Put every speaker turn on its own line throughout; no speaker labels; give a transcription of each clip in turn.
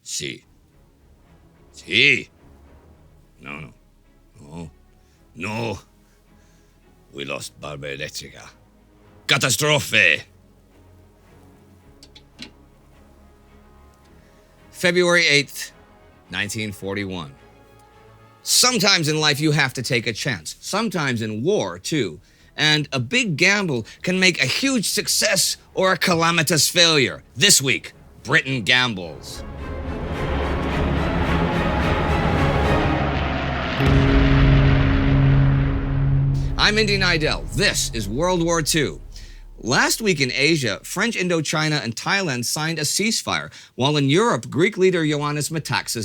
Si. Si. No. No. No. We lost Barba Electrica. Catastrophe! February 8th, 1941. Sometimes in life you have to take a chance. Sometimes in war, too. And a big gamble can make a huge success or a calamitous failure. This week, Britain gambles. I'm Indy Neidell. This is World War II. Last week in Asia, French Indochina and Thailand signed a ceasefire, while in Europe, Greek leader Johannes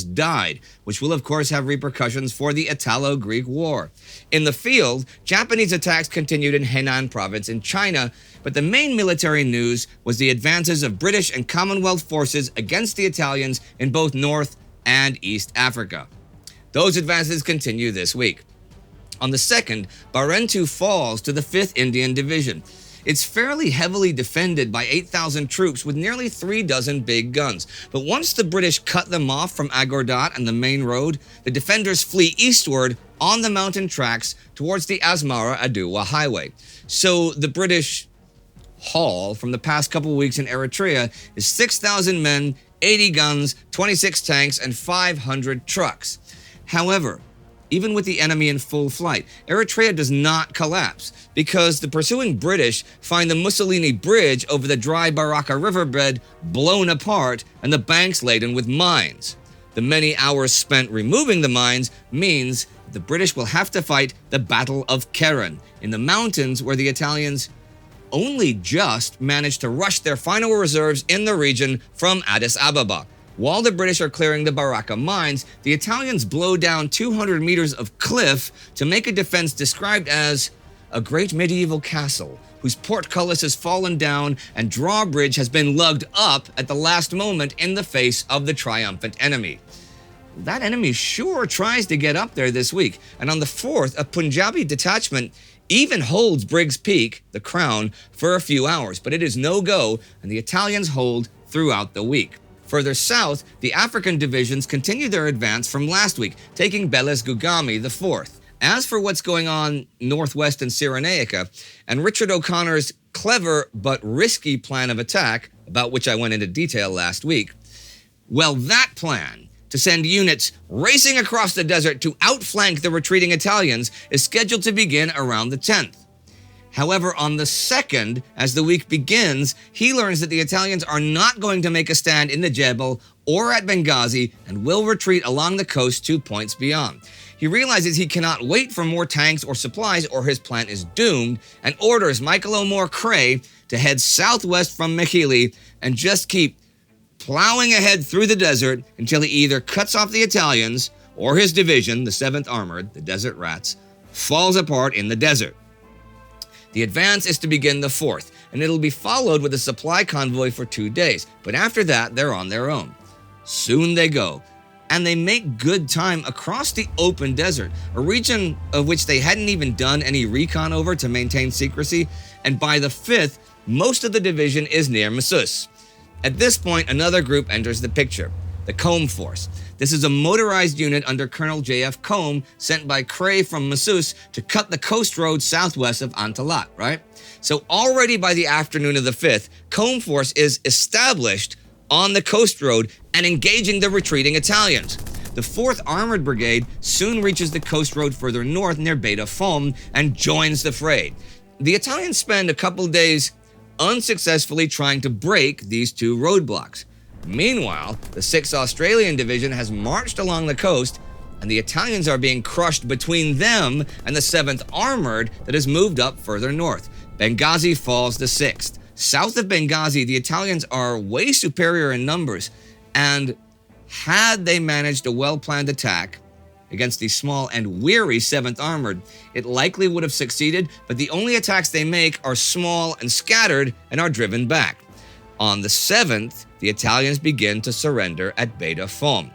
died, which will of course have repercussions for the Italo-Greek War. In the field, Japanese attacks continued in Henan province in China, but the main military news was the advances of British and Commonwealth forces against the Italians in both North and East Africa. Those advances continue this week. On the 2nd, Barentu falls to the 5th Indian Division. It's fairly heavily defended by 8,000 troops with nearly 36 big guns. But once the British cut them off from Agordat and the main road, the defenders flee eastward on the mountain tracks towards the Asmara-Adowa highway. So the British haul from the past couple weeks in Eritrea is 6,000 men, 80 guns, 26 tanks, and 500 trucks. However, even with the enemy in full flight, Eritrea does not collapse because the pursuing British find the Mussolini Bridge over the dry Baraka riverbed blown apart and the banks laden with mines. The many hours spent removing the mines means the British will have to fight the Battle of Keren in the mountains where the Italians only just managed to rush their final reserves in the region from Addis Ababa. While the British are clearing the Baraka mines, the Italians blow down 200 meters of cliff to make a defense described as a great medieval castle whose portcullis has fallen down and drawbridge has been lugged up at the last moment in the face of the triumphant enemy. That enemy sure tries to get up there this week, and on the 4th, a Punjabi detachment even holds Briggs Peak, the crown, for a few hours, but it is no go, and the Italians hold throughout the week. Further south, the African divisions continue their advance from last week, taking Beles Gugami the 4th. As for what's going on northwest in Cyrenaica, and Richard O'Connor's clever but risky plan of attack, about which I went into detail last week, well, that plan to send units racing across the desert to outflank the retreating Italians is scheduled to begin around the 10th. However, on the 2nd, as the week begins, he learns that the Italians are not going to make a stand in the Jebel or at Benghazi and will retreat along the coast 2 points beyond. He realizes he cannot wait for more tanks or supplies or his plan is doomed and orders Michael O'More Cray to head southwest from Mekili and just keep plowing ahead through the desert until he either cuts off the Italians or his division, the 7th Armored, the Desert Rats, falls apart in the desert. The advance is to begin the 4th, and it'll be followed with a supply convoy for 2 days, but after that, they're on their own. Soon they go, and they make good time across the open desert, a region of which they hadn't even done any recon over to maintain secrecy, and by the 5th, most of the division is near Massus. At this point, another group enters the picture, the Combe Force. This is a motorized unit under Colonel J.F. Combe sent by Cray from Massus to cut the coast road southwest of Antalat, right? So already by the afternoon of the 5th, Combe Force is established on the coast road and engaging the retreating Italians. The 4th Armored Brigade soon reaches the coast road further north near Beta Foam and joins the fray. The Italians spend a couple days unsuccessfully trying to break these two roadblocks. Meanwhile, the 6th Australian Division has marched along the coast, and the Italians are being crushed between them and the 7th Armored that has moved up further north. Benghazi falls the 6th. South of Benghazi, the Italians are way superior in numbers, and had they managed a well-planned attack against the small and weary 7th Armored, it likely would have succeeded, but the only attacks they make are small and scattered and are driven back. On the 7th, the Italians begin to surrender at Beta Foam.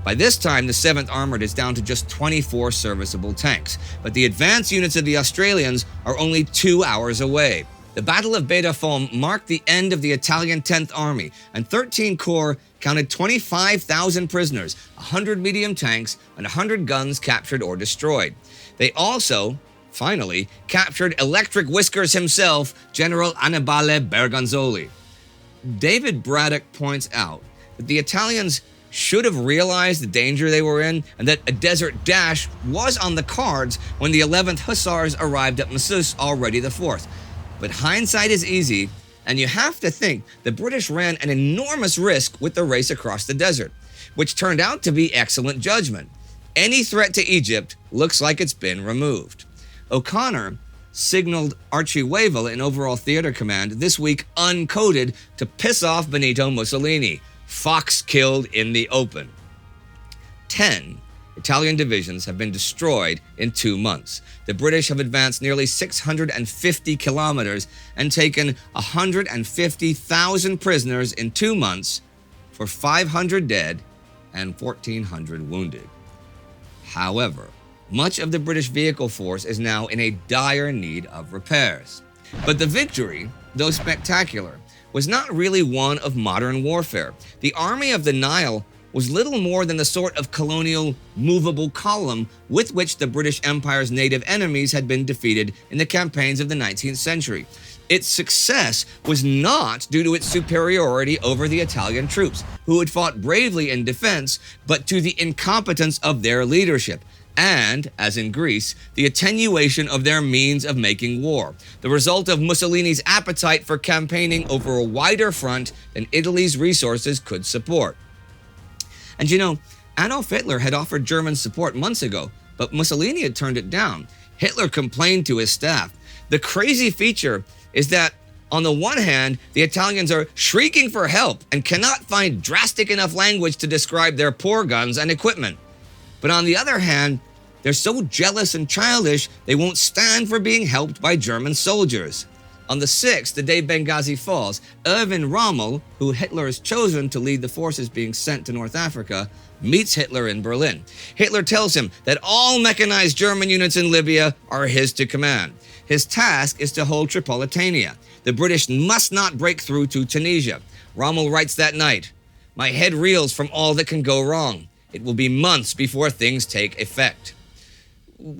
By this time, the 7th Armored is down to just 24 serviceable tanks, but the advance units of the Australians are only 2 hours away. The Battle of Beta Foam marked the end of the Italian 10th Army, and 13 Corps counted 25,000 prisoners, 100 medium tanks, and 100 guns captured or destroyed. They also, finally, captured Electric Whiskers himself, General Annibale Bergonzoli. David Braddock points out that the Italians should have realized the danger they were in and that a desert dash was on the cards when the 11th Hussars arrived at Massus already the 4th. But hindsight is easy, and you have to think the British ran an enormous risk with the race across the desert, which turned out to be excellent judgment. Any threat to Egypt looks like it's been removed. O'Connor signaled Archie Wavell in overall theater command this week uncoded to piss off Benito Mussolini. Fox killed in the open. 10 Italian divisions have been destroyed in 2 months. The British have advanced nearly 650 kilometers and taken 150,000 prisoners in 2 months for 500 dead and 1,400 wounded. However, much of the British vehicle force is now in a dire need of repairs. But the victory, though spectacular, was not really one of modern warfare. The army of the Nile was little more than the sort of colonial movable column with which the British Empire's native enemies had been defeated in the campaigns of the 19th century. Its success was not due to its superiority over the Italian troops, who had fought bravely in defense, but to the incompetence of their leadership, and, as in Greece, the attenuation of their means of making war, the result of Mussolini's appetite for campaigning over a wider front than Italy's resources could support. And you know, Adolf Hitler had offered German support months ago, but Mussolini had turned it down. Hitler complained to his staff. The crazy feature is that, on the one hand, the Italians are shrieking for help and cannot find drastic enough language to describe their poor guns and equipment. But on the other hand, they're so jealous and childish they won't stand for being helped by German soldiers. On the 6th, the day Benghazi falls, Erwin Rommel, who Hitler has chosen to lead the forces being sent to North Africa, meets Hitler in Berlin. Hitler tells him that all mechanized German units in Libya are his to command. His task is to hold Tripolitania. The British must not break through to Tunisia. Rommel writes that night, "My head reels from all that can go wrong. It will be months before things take effect."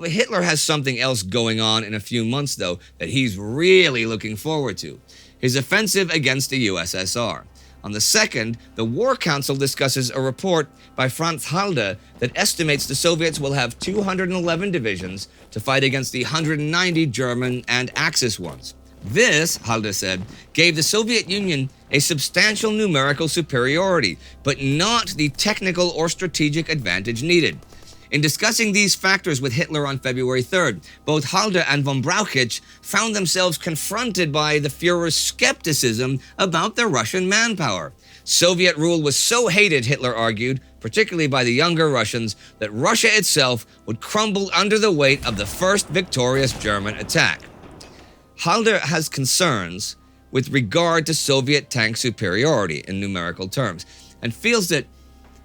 Hitler has something else going on in a few months, though, that he's really looking forward to: his offensive against the USSR. On the 2nd, the War Council discusses a report by Franz Halder that estimates the Soviets will have 211 divisions to fight against the 190 German and Axis ones. This, Halder said, gave the Soviet Union a substantial numerical superiority, but not the technical or strategic advantage needed. In discussing these factors with Hitler on February 3rd, both Halder and von Brauchitsch found themselves confronted by the Führer's skepticism about the Russian manpower. Soviet rule was so hated, Hitler argued, particularly by the younger Russians, that Russia itself would crumble under the weight of the first victorious German attack. Halder has concerns with regard to Soviet tank superiority in numerical terms, and feels that,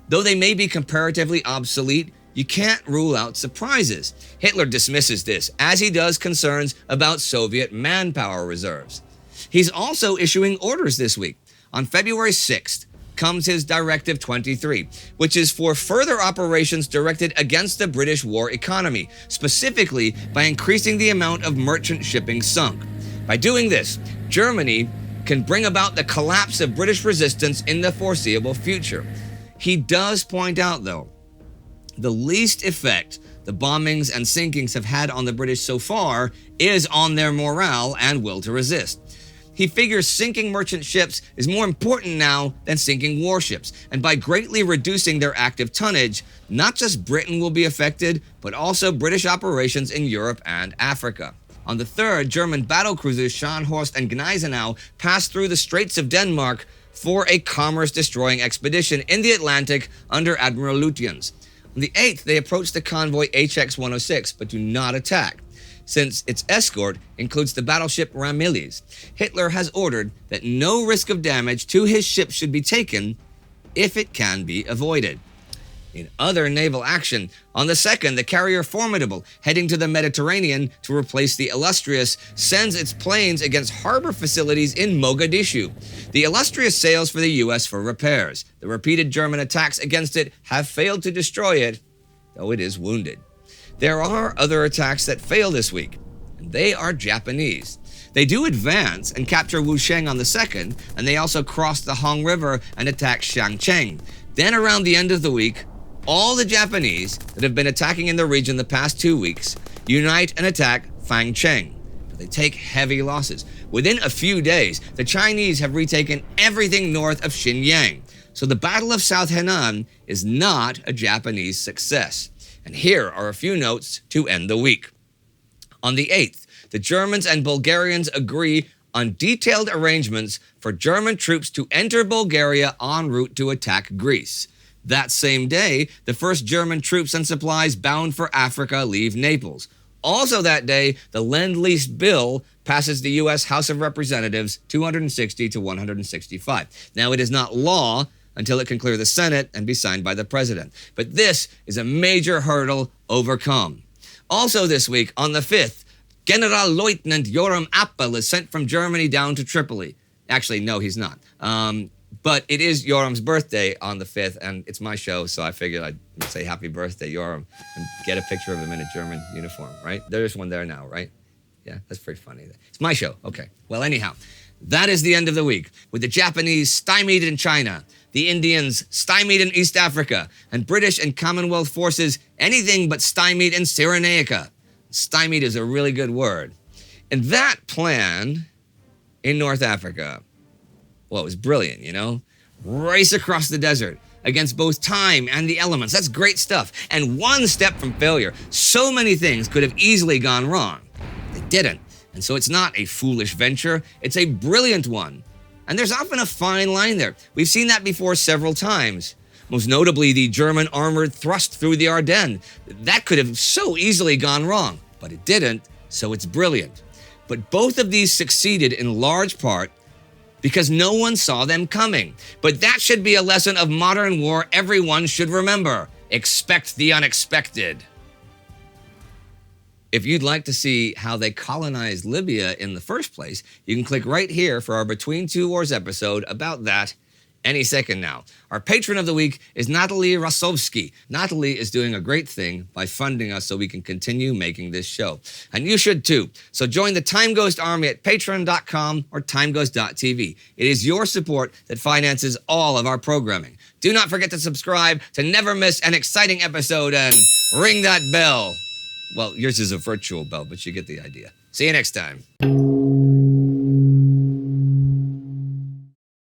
though they may be comparatively obsolete, you can't rule out surprises. Hitler dismisses this, as he does concerns about Soviet manpower reserves. He's also issuing orders this week. On February 6th comes his Directive 23, which is for further operations directed against the British war economy, specifically by increasing the amount of merchant shipping sunk. By doing this, Germany can bring about the collapse of British resistance in the foreseeable future. He does point out, though, the least effect the bombings and sinkings have had on the British so far is on their morale and will to resist. He figures sinking merchant ships is more important now than sinking warships, and by greatly reducing their active tonnage, not just Britain will be affected, but also British operations in Europe and Africa. On the 3rd, German battlecruisers Scharnhorst and Gneisenau passed through the Straits of Denmark for a commerce-destroying expedition in the Atlantic under Admiral Lutyens. On the 8th, they approached the convoy HX-106, but do not attack, since its escort includes the battleship Ramillies. Hitler has ordered that no risk of damage to his ship should be taken if it can be avoided. In other naval action, on the 2nd, the carrier Formidable, heading to the Mediterranean to replace the Illustrious, sends its planes against harbor facilities in Mogadishu. The Illustrious sails for the US for repairs. The repeated German attacks against it have failed to destroy it, though it is wounded. There are other attacks that fail this week, and they are Japanese. They do advance and capture Wusheng on the 2nd, and they also cross the Hong River and attack Shangcheng. Then around the end of the week, all the Japanese that have been attacking in the region the past 2 weeks unite and attack Fangcheng. But they take heavy losses. Within a few days, the Chinese have retaken everything north of Xinyang. So the Battle of South Henan is not a Japanese success. And here are a few notes to end the week. On the 8th, the Germans and Bulgarians agree on detailed arrangements for German troops to enter Bulgaria en route to attack Greece. That same day, the first German troops and supplies bound for Africa leave Naples. Also that day, the Lend-Lease Bill passes the U.S. House of Representatives 260 to 165. Now, it is not law until it can clear the Senate and be signed by the President. But this is a major hurdle overcome. Also this week, on the 5th, Generalleutnant Joram Appel is sent from Germany down to Tripoli. Actually, no, he's not. But it is Joram's birthday on the 5th, and it's my show, so I figured I'd say happy birthday, Joram, and get a picture of him in a German uniform, right? There's one there now, right? Yeah, that's pretty funny. It's my show. Okay. Well, anyhow, that is the end of the week, with the Japanese stymied in China, the Indians stymied in East Africa, and British and Commonwealth forces anything but stymied in Cyrenaica. Stymied is a really good word. And that plan in North Africa, well, it was brilliant, you know? Race across the desert against both time and the elements. That's great stuff. And one step from failure. So many things could have easily gone wrong. They didn't. And so it's not a foolish venture. It's a brilliant one. And there's often a fine line there. We've seen that before several times. Most notably, the German armored thrust through the Ardennes. That could have so easily gone wrong, but it didn't, so it's brilliant. But both of these succeeded in large part because no one saw them coming. But that should be a lesson of modern war everyone should remember. Expect the unexpected. If you'd like to see how they colonized Libya in the first place, you can click right here for our Between Two Wars episode about that any second now. Our patron of the week is Natalie Rasovsky. Natalie is doing a great thing by funding us so we can continue making this show. And you should too. So join the TimeGhost army at patreon.com or timeghost.tv. It is your support that finances all of our programming. Do not forget to subscribe to never miss an exciting episode and ring that bell. Well, yours is a virtual bell, but you get the idea. See you next time.